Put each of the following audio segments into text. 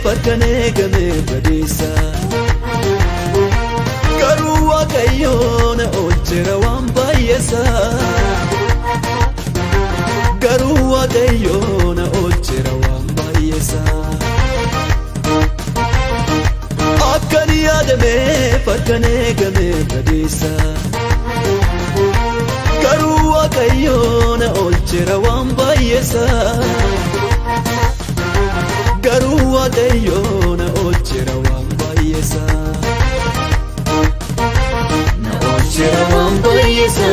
farkanee gamee badiisa garuu waaqayyoon oolcheera waan baay'eesa garuu waaqayyoon oolcheera waan baay'eesa akkan yaadamee farkanee gamee badiisa garuu waaqayyoon oolcheera waan baay'eesa garuu waaqayyoon oolcheera waan baay'eesa na oolcheera waan baay'eesa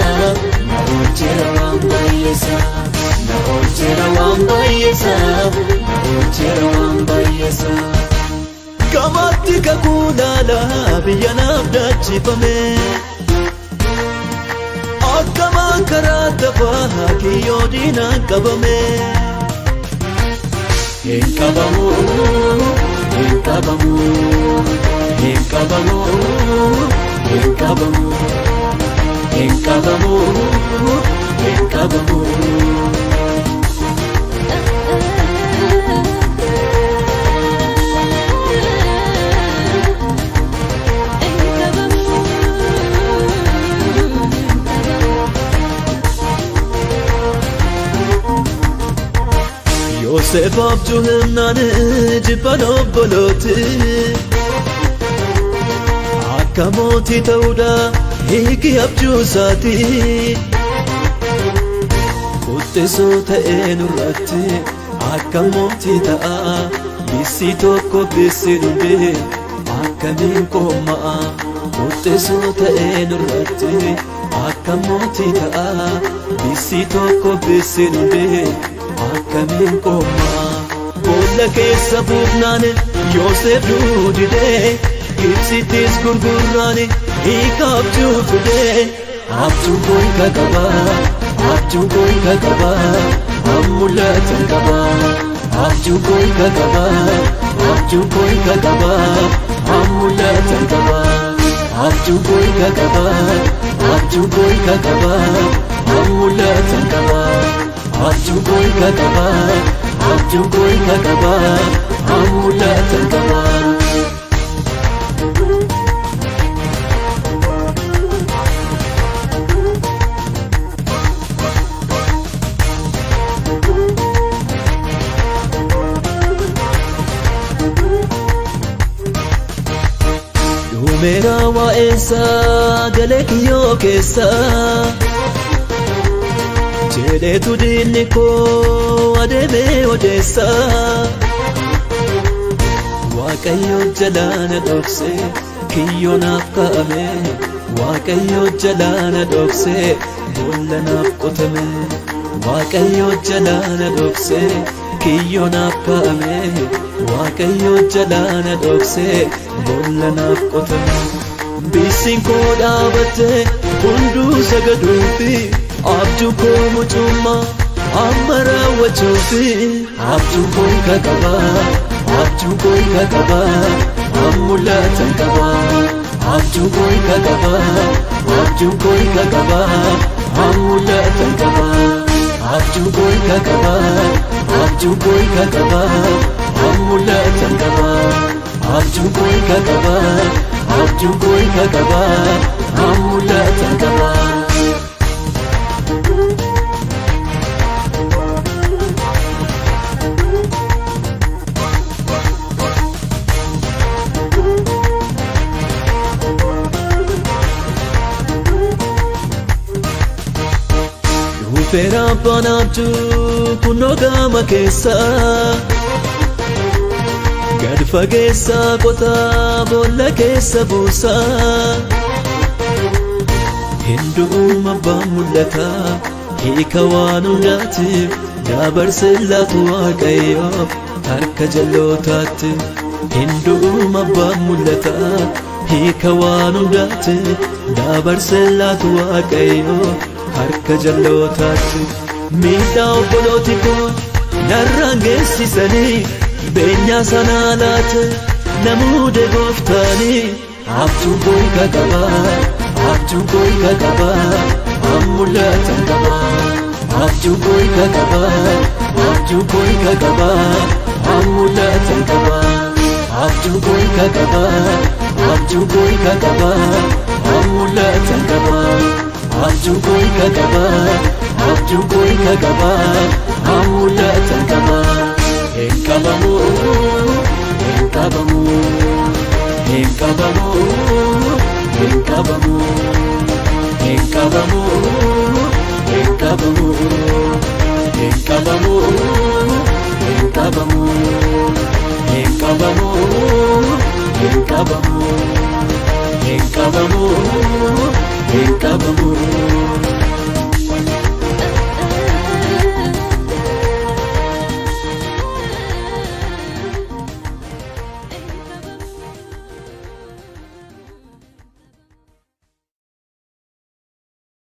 na oolcheera waan baay'eesa na oolcheera waan baay'eesa na oolcheera waan baay'eesa Kamatti kakulaala biyya naaf daachifame akkamaan karaa tafaa kiyyoo diinaan qabame hin qabamu hin qabamu hin qabamu hin qabamu hin qabamu hin qabamu Yoosef abjuu himnaan jibban obbolooti akka mootii ta'uudha hiiki abjuu isaati quxxisoo ta'ee nurratti akka mootii ta'a bisii tokko bisii dhumbe akkamiin qoomma'a quxxisoo ta'ee nurratti akka mootii ta'a bisii tokko bisii dhumbe akkamiin qoomma'a boolla keessa buufnaan Yoosef duudidee Gibsittis gurgurraan hiika abjuu fidee abjuu koo hiika qaba abjuu koo hiika qaba mul'atan qaba abjuu koo hiika qaba abjuu koo hiika qaba mul'atan qaba abjuu koo hiika qaba abjuu koo hiika qaba mul'atan qaba abjuu koo hiika qaba abjuu koo hiika qaba mul'atan qaba Dhumeera waa'eessaa galee kiyyoo keessa jedheetu diinni koo adeemee odeessa Waaqayyo jalaana dhokse kiyyoo naaf kaa'ame Waaqayyo jalaana dhokse boolla naaf qotame Waaqayyo jalaana dhokse kiyyoo naaf kaa'ame Waaqayyo jalaana dhokse boolla naaf qotame bisiin koo dhaabatte hunduu sagaduufi abjuu koo mucummaa amma raawwachuufi abjuu koo hiika qaba abjuu koo hiika qaba mul'atan qaba abjuu koo hiika qaba abjuu koo hiika qaba mul'atan qaba abjuu koo hiika qaba abjuu koo hiika qaba mul'atan qaba abjuu koo hiika qaba abjuu koo hiika qaba mul'atan qaba Dhufeera abbaan abjuu kunoo gama keessa gad fageessa qotaa boolla keessa buusa hindu'uuma abbaan mul'ata hiika waan hundaatiif dabarse laatu Waaqayyo harka jalootaatti hindu'uuma abbaan mul'ata hiika waan hundaatiif dabarse laatu Waaqayyo harka jalootaatti miidhaa obbolooti koo narraan geessisanii beenyaa sanaa laate namuude gooftaanii abjuu koo hiika qaba abjuu koo hiika qaba mul'atan qaba abjuu koo hiika qaba abjuu koo hiika qaba mul'atan qaba abjuu koo kakaba abjuu koo kakaba mul'atan qaba abjuu koo kakaba abjuu koo kakaba mul'atan qaba hin qabamu hin qabamu hin qabamu hin qabamu hin qabamu hin qabamu hin qabamu hin qabamu hin qabamu hin qabamu hin qabamu hin qabamu